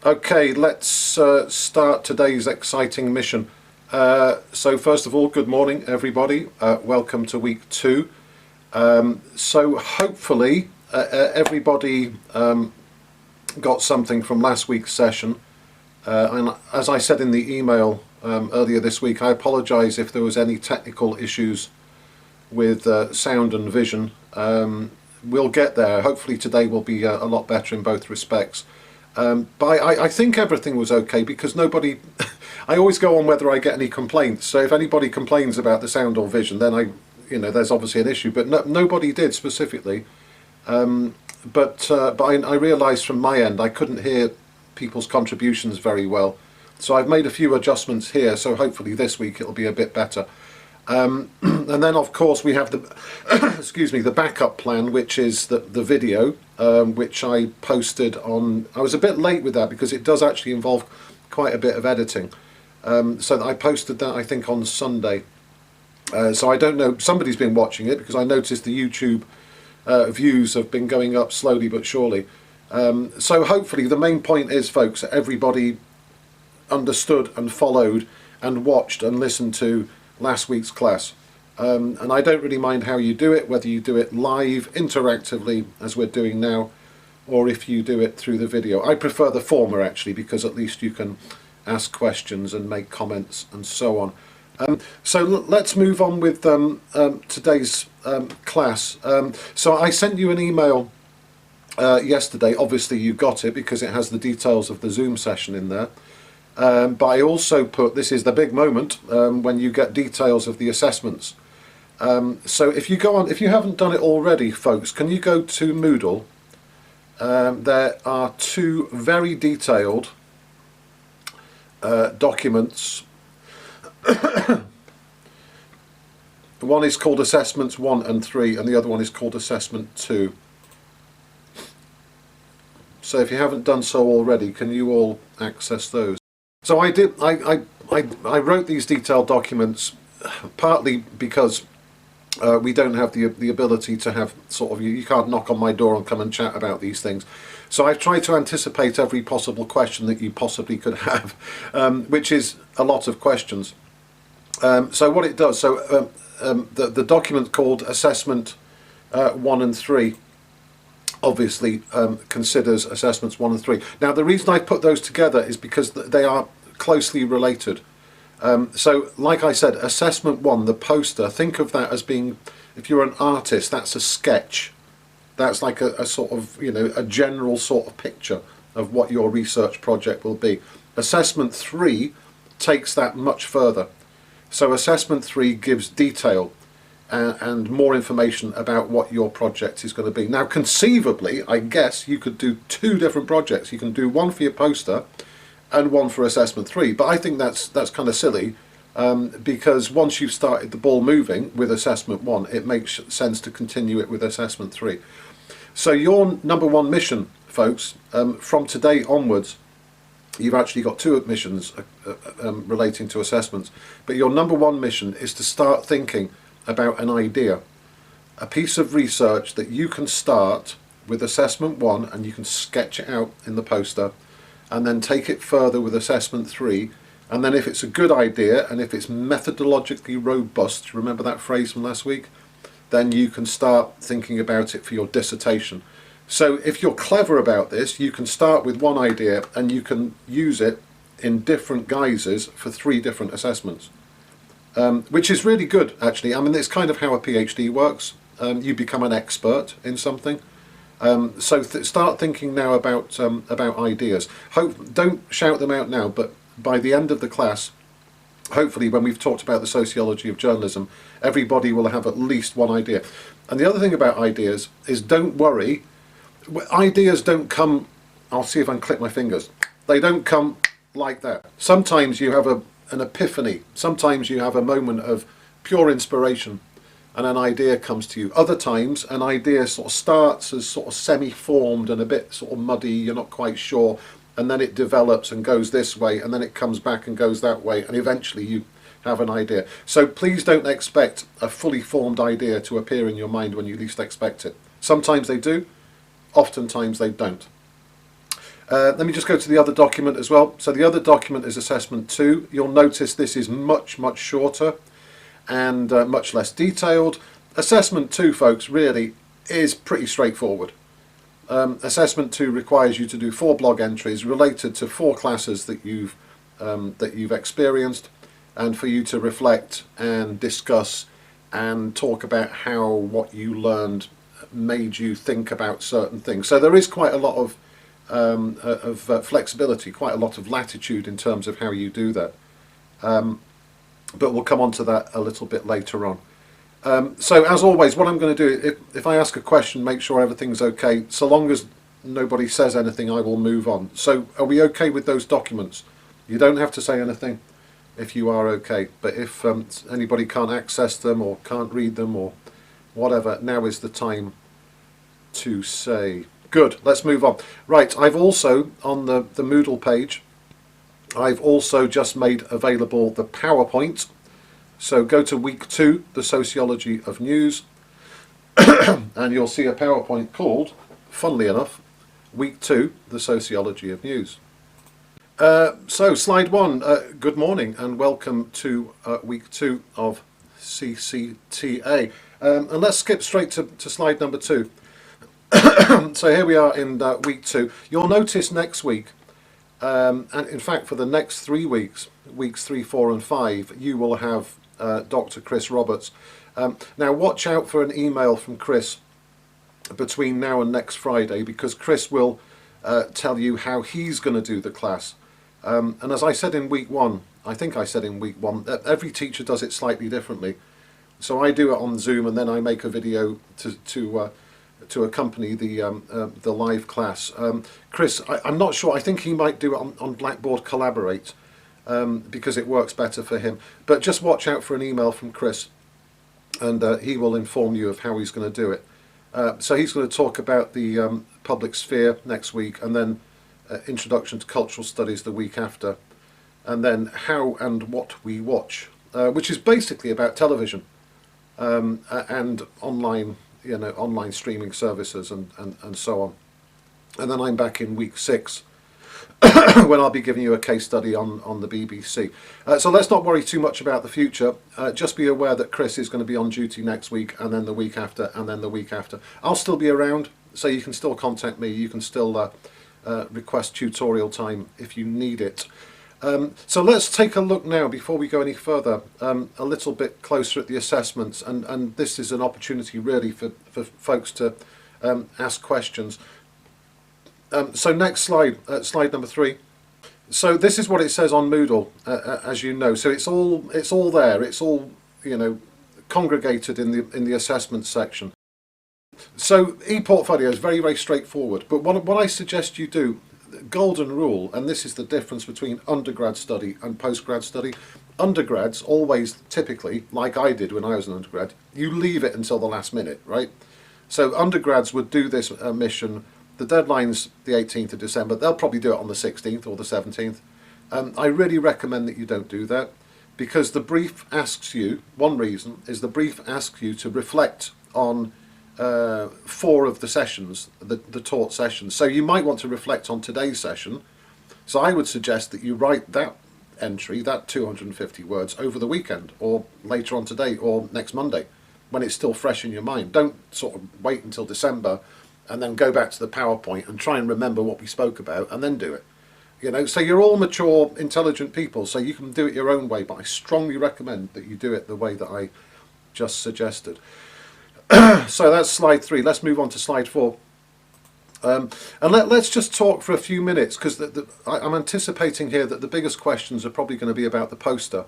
Okay, let's start today's exciting mission. So first of all, good morning everybody. Welcome to week 2. So hopefully everybody got something from last week's session. And as I said in the email earlier this week, I apologise if there was any technical issues with sound and vision. We'll get there. Hopefully today will be a lot better in both respects. But I think everything was okay because nobody I always go on whether I get any complaints, so if anybody complains about the sound or vision, then there's obviously an issue, but nobody did specifically. But I realised from my end I couldn't hear people's contributions very well, so I've made a few adjustments here, so hopefully this week it'll be a bit better. And then of course we have the excuse me, the backup plan, which is the video, which I posted on. I was a bit late with that because it does actually involve quite a bit of editing, so I posted that I think on Sunday. So I don't know, somebody's been watching it because I noticed the YouTube views have been going up slowly but surely. So hopefully the main point is, folks, that everybody understood and followed and watched and listened to last week's class, and I don't really mind how you do it, whether you do it live interactively as we're doing now, or if you do it through the video. I prefer the former actually, because at least you can ask questions and make comments and so on. So let's move on with today's class. So I sent you an email yesterday. Obviously you got it because it has the details of the Zoom session in there. But I also put, this is the big moment, when you get details of the assessments. So if you go on, if you haven't done it already, folks, can you go to Moodle? There are 2 very detailed documents. One is called Assessments 1 and 3, and the other one is called Assessment 2. So if you haven't done so already, can you all access those? So I wrote these detailed documents partly because we don't have the ability to have sort of, you can't knock on my door and come and chat about these things. So I've tried to anticipate every possible question that you possibly could have, which is a lot of questions. So what it does, so the document called Assessment 1 and 3 obviously considers assessments 1 and 3. Now the reason I put those together is because they are closely related. So like I said, assessment 1, the poster, think of that as being, if you're an artist, that's a sketch. That's like a sort of, a general sort of picture of what your research project will be. Assessment 3 takes that much further. So assessment 3 gives detail and more information about what your project is going to be. Now conceivably, I guess you could do 2 different projects. You can do one for your poster and one for assessment 3, but I think that's kind of silly, because once you've started the ball moving with assessment 1, it makes sense to continue it with assessment 3. So your number 1 mission, folks, from today onwards, you've actually got 2 missions relating to assessments, but your number 1 mission is to start thinking about an idea, a piece of research that you can start with assessment 1 and you can sketch it out in the poster, and then take it further with assessment 3, and then if it's a good idea and if it's methodologically robust, remember that phrase from last week, then you can start thinking about it for your dissertation. So if you're clever about this, you can start with one idea and you can use it in different guises for 3 different assessments. Which is really good actually. I mean, it's kind of how a PhD works. You become an expert in something. So start thinking now about ideas. Don't shout them out now, but by the end of the class, hopefully when we've talked about the sociology of journalism, everybody will have at least one idea. And the other thing about ideas is, don't worry, ideas don't come, I'll see if I can click my fingers, they don't come like that. Sometimes you have an epiphany, sometimes you have a moment of pure inspiration and an idea comes to you. Other times an idea sort of starts as sort of semi-formed and a bit sort of muddy, you're not quite sure, and then it develops and goes this way, and then it comes back and goes that way, and eventually you have an idea. So please don't expect a fully formed idea to appear in your mind when you least expect it. Sometimes they do, oftentimes they don't. Let me just go to the other document as well. So the other document is assessment 2. You'll notice this is much shorter and much less detailed. Assessment 2, folks, really is pretty straightforward. Assessment 2 requires you to do 4 blog entries related to 4 classes that you've experienced, and for you to reflect and discuss and talk about how what you learned made you think about certain things. So there is quite a lot of flexibility, quite a lot of latitude in terms of how you do that. But we'll come on to that a little bit later on. So as always, what I'm going to do, if I ask a question, make sure everything's okay. So long as nobody says anything, I will move on. So are we okay with those documents? You don't have to say anything if you are okay. But if anybody can't access them or can't read them or whatever, now is the time to say. Good, let's move on. Right, I've also, on the Moodle page, I've also just made available the PowerPoint. So go to week 2, the sociology of news, and you'll see a PowerPoint called, funnily enough, week 2, the sociology of news. So slide 1, good morning and welcome to week 2 of CCTA. And let's skip straight to slide number 2. So here we are in week 2. You'll notice next week, and in fact for the next 3 weeks, weeks 3, 4 and 5, you will have Dr. Chris Roberts. Now watch out for an email from Chris between now and next Friday, because Chris will tell you how he's going to do the class. And as I said in week 1, I think I said in week 1, every teacher does it slightly differently. So I do it on Zoom and then I make a video to accompany the live class. Chris, I'm not sure, I think he might do it on Blackboard Collaborate. Because it works better for him. But just watch out for an email from Chris, and he will inform you of how he's going to do it. So he's going to talk about the public sphere next week, and then Introduction to Cultural Studies the week after, and then How and What We Watch, which is basically about television and online, online streaming services and so on. And then I'm back in week 6. When I'll be giving you a case study on the BBC. So let's not worry too much about the future. Just be aware that Chris is going to be on duty next week, and then the week after, and then the week after. I'll still be around, so you can still contact me. You can still request tutorial time if you need it. So let's take a look now, before we go any further, a little bit closer at the assessments. And this is an opportunity really for folks to ask questions. So next slide, slide number 3. So this is what it says on Moodle, as you know. So it's all there. It's all congregated in the assessment section. So e-portfolio is very straightforward. But what I suggest you do, golden rule, and this is the difference between undergrad study and postgrad study. Undergrads always, typically, like I did when I was an undergrad, you leave it until the last minute, right? So undergrads would do this mission. The deadline's the 18th of December. They'll probably do it on the 16th or the 17th. I really recommend that you don't do that, because the brief asks you, one reason is the brief asks you to reflect on 4 of the sessions, the taught sessions. So you might want to reflect on today's session. So I would suggest that you write that entry, that 250 words, over the weekend or later on today or next Monday, when it's still fresh in your mind. Don't sort of wait until December and then go back to the PowerPoint and try and remember what we spoke about and then do it. So you're all mature, intelligent people, so you can do it your own way, but I strongly recommend that you do it the way that I just suggested. So that's slide 3. Let's move on to slide 4. And let's just talk for a few minutes, because I'm anticipating here that the biggest questions are probably going to be about the poster,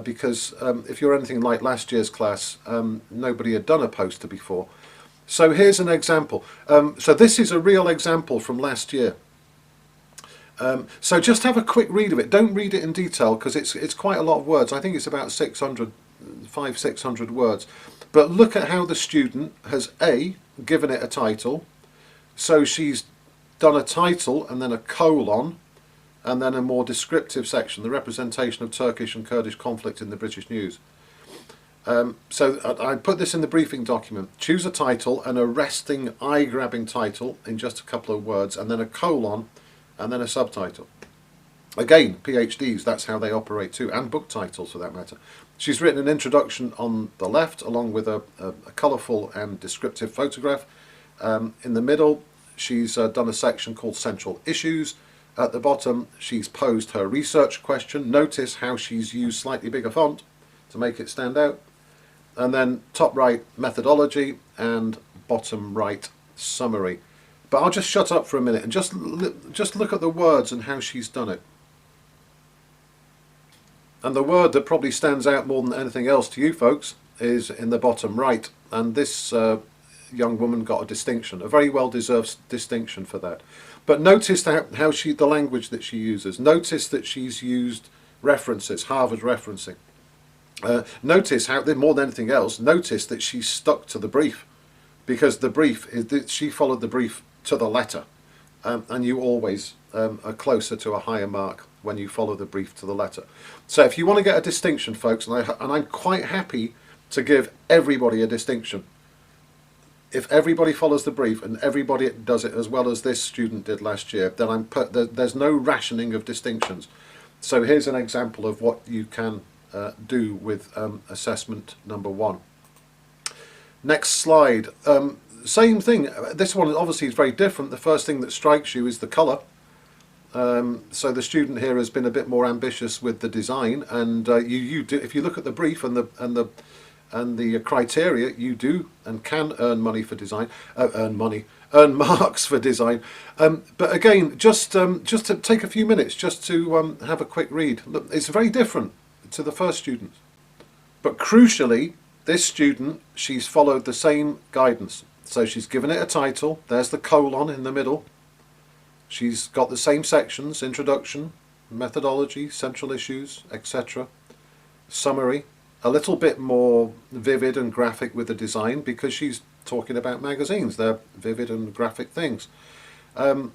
because if you're anything like last year's class, nobody had done a poster before. So here's an example. So this is a real example from last year. So just have a quick read of it. Don't read it in detail, because it's quite a lot of words. I think it's about 600 words. But look at how the student has given it a title. So she's done a title and then a colon and then a more descriptive section, the representation of Turkish and Kurdish conflict in the British news. So I put this in the briefing document. Choose a title, an arresting, eye-grabbing title in just a couple of words, and then a colon and then a subtitle. Again, PhDs, that's how they operate too, and book titles for that matter. She's written an introduction on the left, along with a colourful and descriptive photograph. In the middle, she's done a section called Central Issues. At the bottom, she's posed her research question. Notice how she's used slightly bigger font to make it stand out. And then top right, methodology, and bottom right, summary. But I'll just shut up for a minute and just look at the words and how she's done it. And the word that probably stands out more than anything else to you folks is in the bottom right. And this young woman got a distinction, a very well-deserved distinction for that. But notice how the language that she uses. Notice that she's used references, Harvard referencing. Notice how, more than anything else, notice that she's stuck to the brief, because the brief is that she followed the brief to the letter, and you always are closer to a higher mark when you follow the brief to the letter. So if you want to get a distinction, folks, and I'm quite happy to give everybody a distinction. If everybody follows the brief and everybody does it as well as this student did last year, then there's no rationing of distinctions. So here's an example of what you can do with assessment number 1. Next slide. Same thing. This one obviously is very different. The first thing that strikes you is the colour. So the student here has been a bit more ambitious with the design, and you do. If you look at the brief and the criteria, you do and can earn money for design. Earn marks for design. But again, just to take a few minutes, just to have a quick read. Look, it's very different to the first student. But crucially, this student, she's followed the same guidance. So she's given it a title. There's the colon in the middle. She's got the same sections: introduction, methodology, central issues, etc. Summary. A little bit more vivid and graphic with the design, because she's talking about magazines. They're vivid and graphic things. And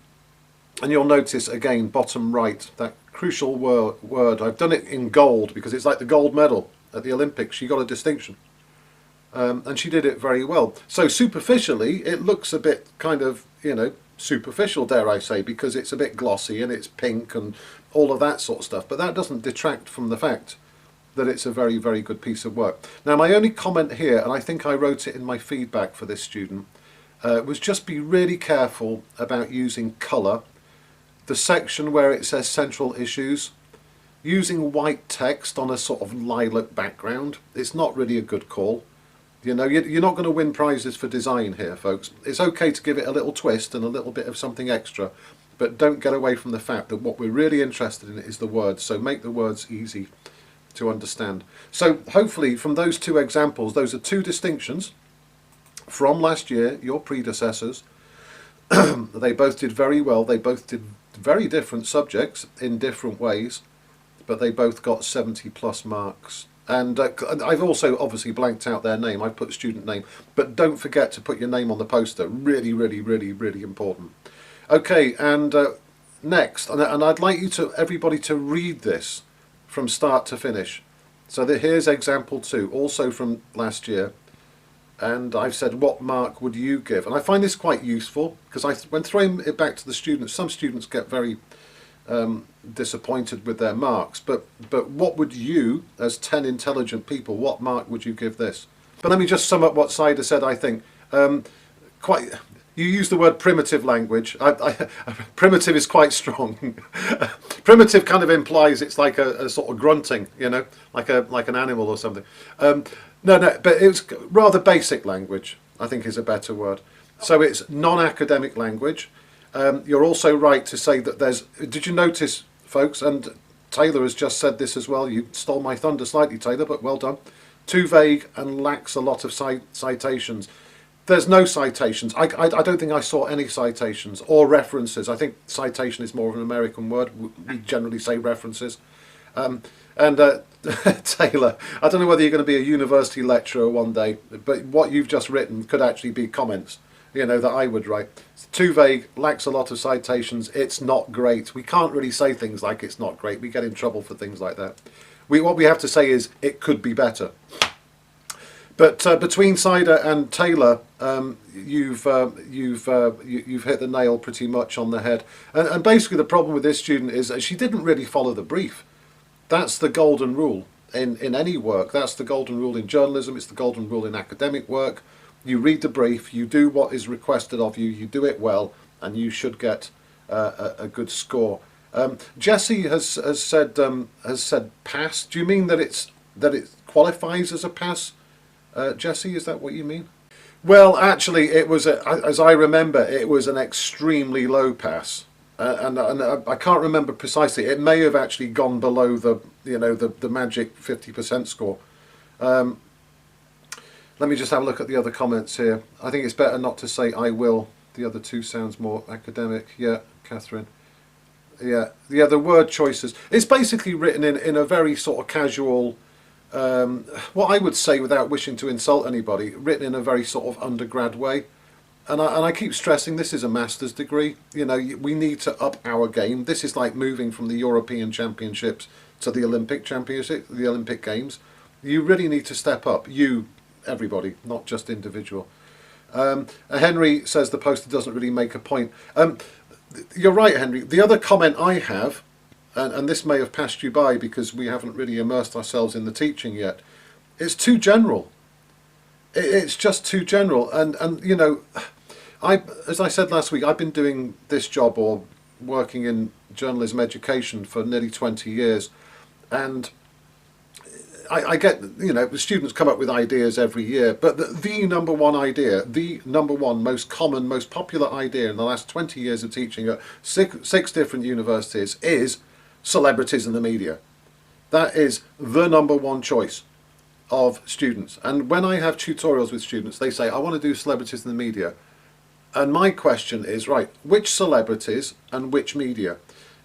you'll notice again, bottom right, that crucial word. I've done it in gold because it's like the gold medal at the Olympics. She got a distinction. And she did it very well. So superficially, it looks a bit kind of, superficial, dare I say, because it's a bit glossy and it's pink and all of that sort of stuff. But that doesn't detract from the fact that it's a very, very good piece of work. Now, my only comment here, and I think I wrote it in my feedback for this student, was just be really careful about using colour. The section where it says central issues, using white text on a sort of lilac background, it's not really a good call. You're not going to win prizes for design here, folks. It's okay to give it a little twist and a little bit of something extra, but don't get away from the fact that what we're really interested in is the words, so make the words easy to understand. So hopefully from those two examples, those are two distinctions from last year, your predecessors. They both did very well. They both did very different subjects in different ways, but they both got 70+ marks. And I've also obviously blanked out their name. I've put student name, but don't forget to put your name on the poster. Really, really, really, really important. Okay, and next, and I'd like everybody to read this from start to finish. So here's example 2, also from last year. And I've said, what mark would you give? And I find this quite useful, because when throwing it back to the students, some students get very disappointed with their marks, but what would you, as 10 intelligent people, what mark would you give this? But let me just sum up what Saida said. I think you use the word primitive language. Primitive is quite strong. Primitive kind of implies it's like a sort of grunting, like an animal or something. No, but it's rather basic language, I think, is a better word. So it's non-academic language. You're also right to say that did you notice, folks, and Taylor has just said this as well, you stole my thunder slightly, Taylor, but well done. Too vague and lacks a lot of citations. There's no citations. I don't think I saw any citations or references. I think citation is more of an American word. We generally say references. Taylor, I don't know whether you're going to be a university lecturer one day, but what you've just written could actually be comments, that I would write. It's too vague, lacks a lot of citations, it's not great. We can't really say things like it's not great. We get in trouble for things like that. What we have to say is it could be better. But between Cider and Taylor, you've hit the nail pretty much on the head. And basically, the problem with this student is that she didn't really follow the brief. That's the golden rule in any work. That's the golden rule in journalism. It's the golden rule in academic work. You read the brief, you do what is requested of you, you do it well, and you should get a good score. Jesse has said pass. Do you mean that it qualifies as a pass? Jesse, is that what you mean? Well, actually, it was as I remember, it was an extremely low pass. And I can't remember precisely. It may have actually gone below the magic 50% score. Let me just have a look at the other comments here. I think it's better not to say I will. The other two sounds more academic. Yeah, Catherine. Yeah, the word choices. It's basically written in a very sort of casual, what I would say without wishing to insult anybody, written in a very sort of undergrad way. And I keep stressing this is a master's degree. You know, we need to up our game. This is like moving from the European Championships to the Olympic Championship, the Olympic Games. You really need to step up. Everybody, not just individual. Henry says the poster doesn't really make a point. You're right, Henry. The other comment I have, and this may have passed you by because we haven't really immersed ourselves in the teaching yet, it's too general. It's just too general. And you know, as I said last week, I've been doing this job or working in journalism education for nearly 20 years, and I get, you know, the students come up with ideas every year, but the number one idea, the number one most common, most popular idea in the last 20 years of teaching at six different universities is celebrities in the media. That is the number one choice of students. And when I have tutorials with students, they say, I want to do celebrities in the media. And my question is, right, which celebrities and which media?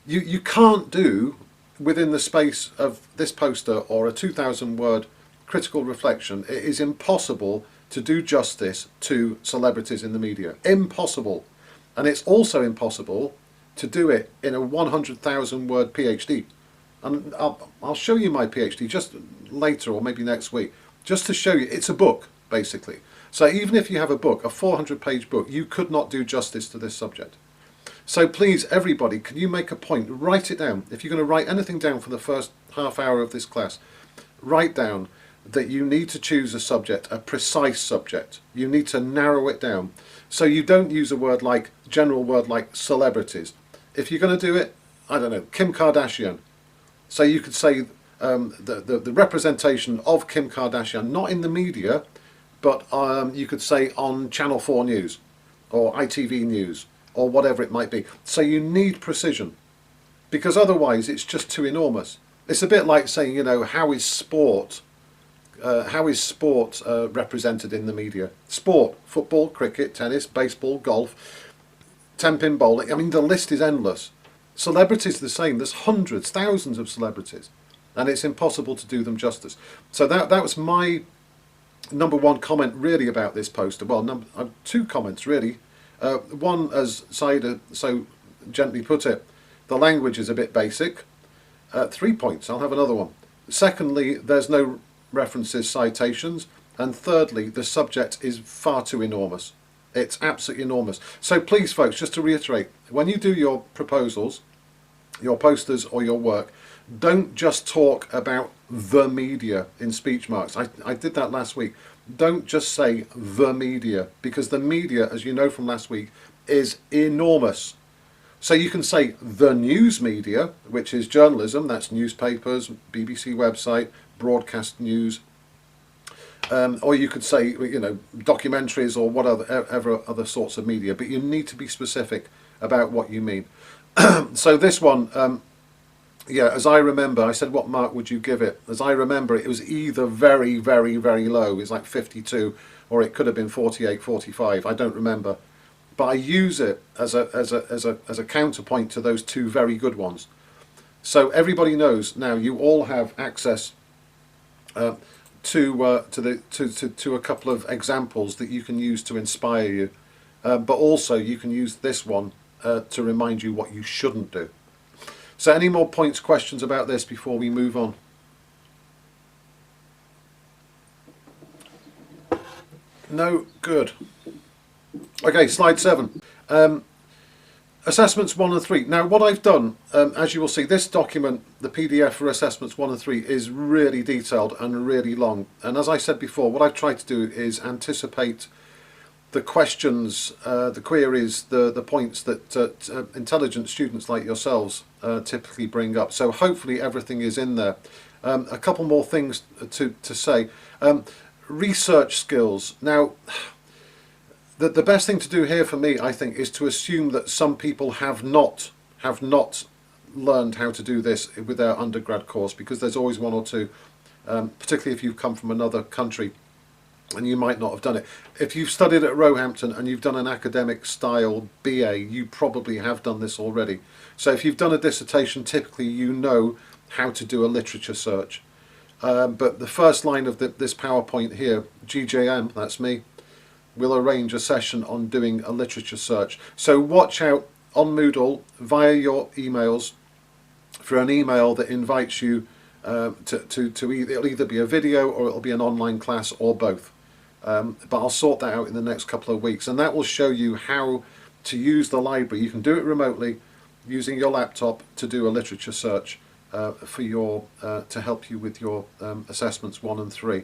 You can't do, within the space of this poster or a 2,000 word critical reflection, it is impossible to do justice to celebrities in the media. Impossible. And it's also impossible to do it in a 100,000 word PhD. And I'll show you my PhD just later or maybe next week, just to show you it's a book, basically. So even if you have a book, a 400-page book, you could not do justice to this subject. So please, everybody, can you make a point? Write it down. If you're going to write anything down for the first half hour of this class, write down that you need to choose a subject, a precise subject. You need to narrow it down. So you don't use a word like, general word like celebrities. If you're going to do it, I don't know, Kim Kardashian. So you could say the representation of Kim Kardashian, not in the media, but you could say on Channel 4 News or ITV News or whatever it might be. So you need precision, because otherwise it's just too enormous. It's a bit like saying, you know, how is sport represented in the media? Sport, football, cricket, tennis, baseball, golf, 10-pin bowling. I mean, the list is endless. Celebrities the same. There's hundreds, thousands of celebrities, and it's impossible to do them justice. So that was my number one comment really about this poster. Well, two comments really. One, as Saida so gently put it, the language is a bit basic. 3 points. I'll have another one. Secondly, there's no references, citations, and thirdly, the subject is far too enormous. It's absolutely enormous. So please, folks, just to reiterate, when you do your proposals, your posters or your work, don't just talk about the media in speech marks. I did that last week. Don't just say the media, because the media, as you know from last week, is enormous. So you can say the news media, which is journalism, that's newspapers, BBC website, broadcast news, or you could say, you know, documentaries or whatever other sorts of media, but you need to be specific about what you mean. So this one, yeah, as I remember, I said, what mark would you give it? As I remember, it was either very, very, very low, it's like 52, or it could have been 48, 45, I don't remember. But I use it as a counterpoint to those two very good ones. So everybody knows now, you all have access to a couple of examples that you can use to inspire you, but also you can use this one to remind you what you shouldn't do. So any more points, questions about this before we move on? No good. Okay, slide 7. Assessments 1 and 3. Now what I've done, as you will see, this document, the PDF for assessments 1 and 3, is really detailed and really long. And as I said before, what I've tried to do is anticipate the questions, the queries, the points that intelligent students like yourselves typically bring up. So hopefully everything is in there. A couple more things to say. Research skills. Now, the best thing to do here for me, I think, is to assume that some people have not learned how to do this with their undergrad course, because there's always one or two, particularly if you've come from another country and you might not have done it. If you've studied at Roehampton and you've done an academic style BA, you probably have done this already. So if you've done a dissertation, typically you know how to do a literature search. But the first line of this PowerPoint here, GJM, that's me, will arrange a session on doing a literature search. So watch out on Moodle via your emails for an email that invites you to it'll either be a video or it'll be an online class or both. But I'll sort that out in the next couple of weeks, and that will show you how to use the library. You can do it remotely using your laptop to do a literature search for your to help you with your assessments 1 and 3.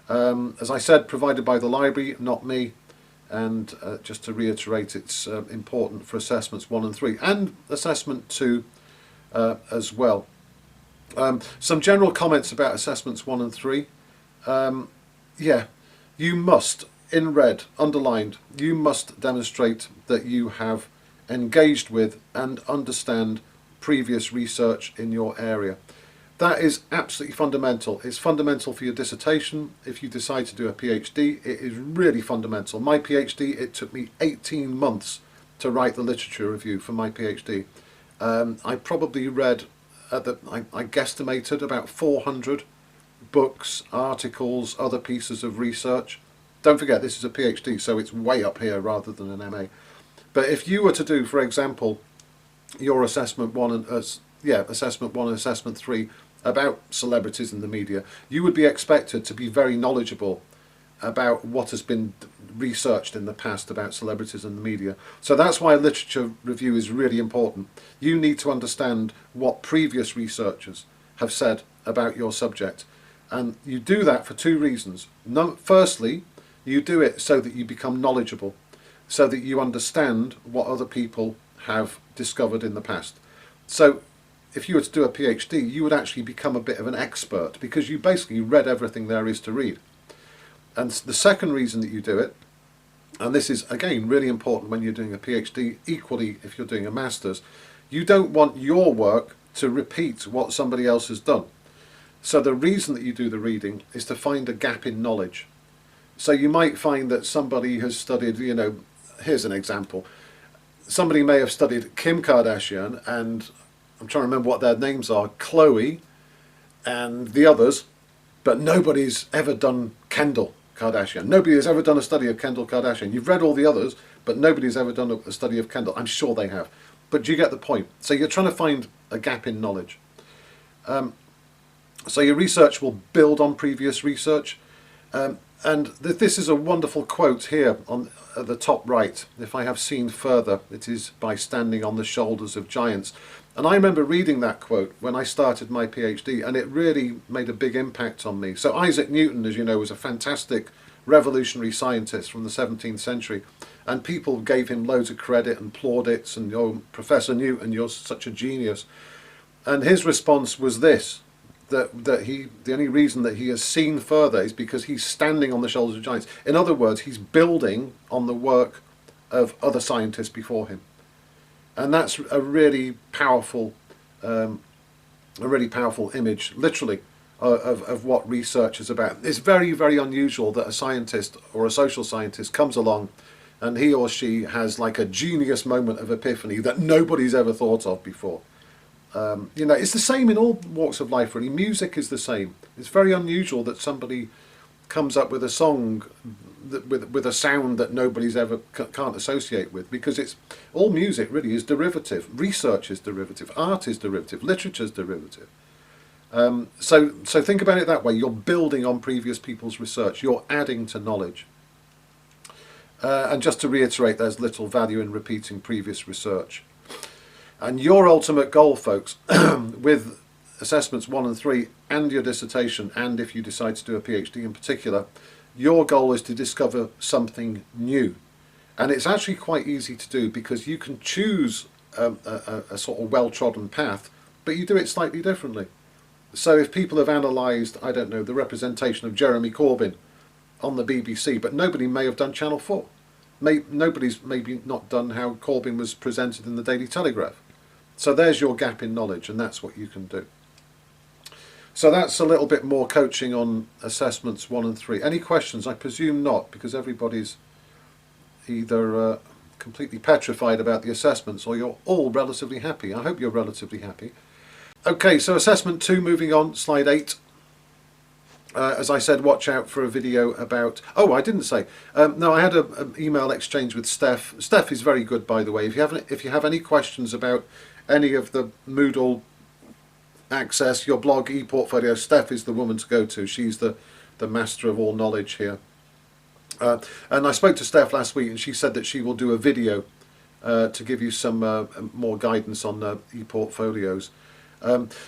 As I said, provided by the library, not me, and just to reiterate, it's important for assessments 1 and 3 and assessment 2 as well. Some general comments about assessments 1 and 3. Yeah, you must, in red, underlined, you must demonstrate that you have engaged with and understand previous research in your area. That is absolutely fundamental. It's fundamental for your dissertation. If you decide to do a PhD, it is really fundamental. My PhD, it took me 18 months to write the literature review for my PhD. I probably read, I guesstimated about 400 books, articles, other pieces of research. Don't forget, this is a PhD, so it's way up here rather than an MA. But if you were to do, for example, your assessment 1 and assessment 1 and assessment 3 about celebrities in the media, you would be expected to be very knowledgeable about what has been researched in the past about celebrities in the media. So that's why a literature review is really important. You need to understand what previous researchers have said about your subject, and you do that for 2 reasons. Firstly, you do it so that you become knowledgeable, so that you understand what other people have discovered in the past. So if you were to do a PhD, you would actually become a bit of an expert because you basically read everything there is to read. And the second reason that you do it, and this is again really important when you're doing a PhD, equally if you're doing a master's, you don't want your work to repeat what somebody else has done. So the reason that you do the reading is to find a gap in knowledge. So you might find that somebody has studied, here's an example. Somebody may have studied Kim Kardashian, and I'm trying to remember what their names are, Khloe and the others, but nobody's ever done Kendall Kardashian. Nobody has ever done a study of Kendall Kardashian. You've read all the others, but nobody's ever done a study of Kendall. I'm sure they have. But you get the point. So you're trying to find a gap in knowledge. So your research will build on previous research. And this is a wonderful quote here at the top right. If I have seen further, it is by standing on the shoulders of giants. And I remember reading that quote when I started my PhD, and it really made a big impact on me. So Isaac Newton, as you know, was a fantastic revolutionary scientist from the 17th century, and people gave him loads of credit and plaudits, and oh, Professor Newton, you're such a genius. And his response was this, that the only reason that he has seen further is because he's standing on the shoulders of giants. In other words, he's building on the work of other scientists before him. And that's a really powerful image, literally, of what research is about. It's very, very unusual that a scientist or a social scientist comes along and he or she has like a genius moment of epiphany that nobody's ever thought of before. It's the same in all walks of life, really. Music is the same. It's very unusual that somebody comes up with a song with a sound that nobody's ever can't associate with, because it's all music really is derivative. Research is derivative. Art is derivative. Literature is derivative. So think about it that way. You're building on previous people's research. You're adding to knowledge. And just to reiterate, there's little value in repeating previous research. And your ultimate goal, folks, with assessments 1 and 3 and your dissertation, and if you decide to do a PhD in particular, your goal is to discover something new. And it's actually quite easy to do, because you can choose a sort of well-trodden path, but you do it slightly differently. So if people have analysed, I don't know, the representation of Jeremy Corbyn on the BBC, but nobody may have done Channel 4. Nobody's maybe not done how Corbyn was presented in the Daily Telegraph. So there's your gap in knowledge, and that's what you can do. So that's a little bit more coaching on assessments 1 and 3. Any questions? I presume not, because everybody's either completely petrified about the assessments, or you're all relatively happy. I hope you're relatively happy. Okay, so assessment 2, moving on, slide 8. As I said, watch out for a video about... Oh, I didn't say. No, I had an email exchange with Steph. Steph is very good, by the way. If you have any questions about any of the Moodle access, your blog, ePortfolio, Steph is the woman to go to. She's the master of all knowledge here. And I spoke to Steph last week, and she said that she will do a video to give you some more guidance on ePortfolios.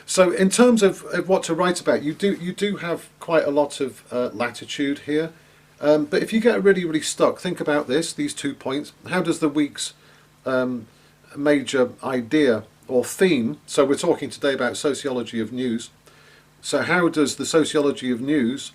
So in terms of what to write about, you do have quite a lot of latitude here. But if you get really stuck, think about these 2 points. How does the week's major idea or theme, so we're talking today about sociology of news, so how does the sociology of news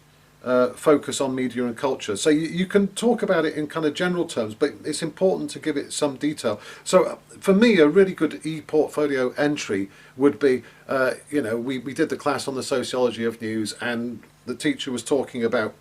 focus on media and culture? So you can talk about it in kind of general terms, but it's important to give it some detail. So for me, a really good ePortfolio entry would be, we did the class on the sociology of news, and the teacher was talking about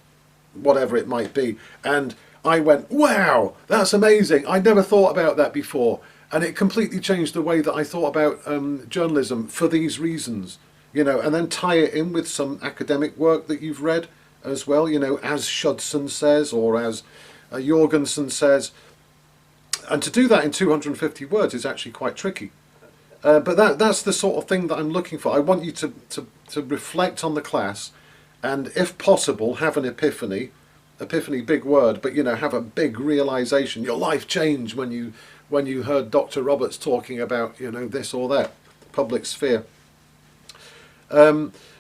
whatever it might be, and I went, wow, that's amazing, I never thought about that before, and it completely changed the way that I thought about journalism for these reasons, and then tie it in with some academic work that you've read as well, as Schudson says, or as Jorgensen says. And to do that in 250 words is actually quite tricky. But that's the sort of thing that I'm looking for. I want you to reflect on the class, and if possible, have an epiphany, big word, but have a big realization. Your life changed when you heard Dr. Roberts talking about this or that, public sphere.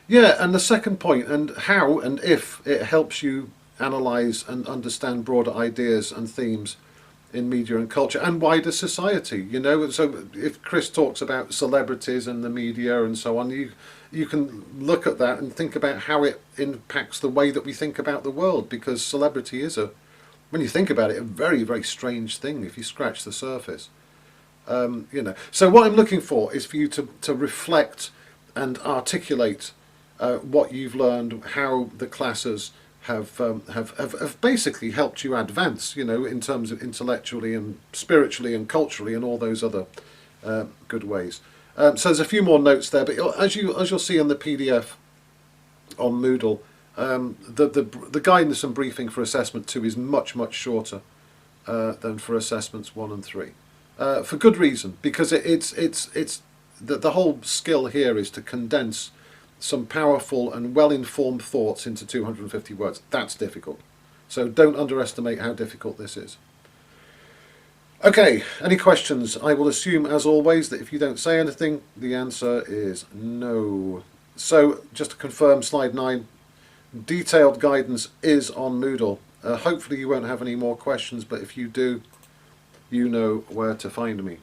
Yeah, and the second point, and how and if it helps you analyse and understand broader ideas and themes in media and culture and wider society. So if Chris talks about celebrities and the media and so on, you can look at that and think about how it impacts the way that we think about the world, because celebrity is when you think about it, a very, very strange thing if you scratch the surface. So what I'm looking for is for you to reflect and articulate what you've learned, how the classes have basically helped you advance, in terms of intellectually and spiritually and culturally and all those other good ways. So there's a few more notes there, but as you'll see in the PDF on Moodle, the guidance and briefing for assessment 2 is much shorter than for assessments 1 and 3, for good reason, because it's the whole skill here is to condense some powerful and well-informed thoughts into 250 words. That's difficult. So don't underestimate how difficult this is. Okay, any questions? I will assume, as always, that if you don't say anything, the answer is no. So, just to confirm, slide 9, detailed guidance is on Moodle. Hopefully you won't have any more questions, but if you do, you know where to find me.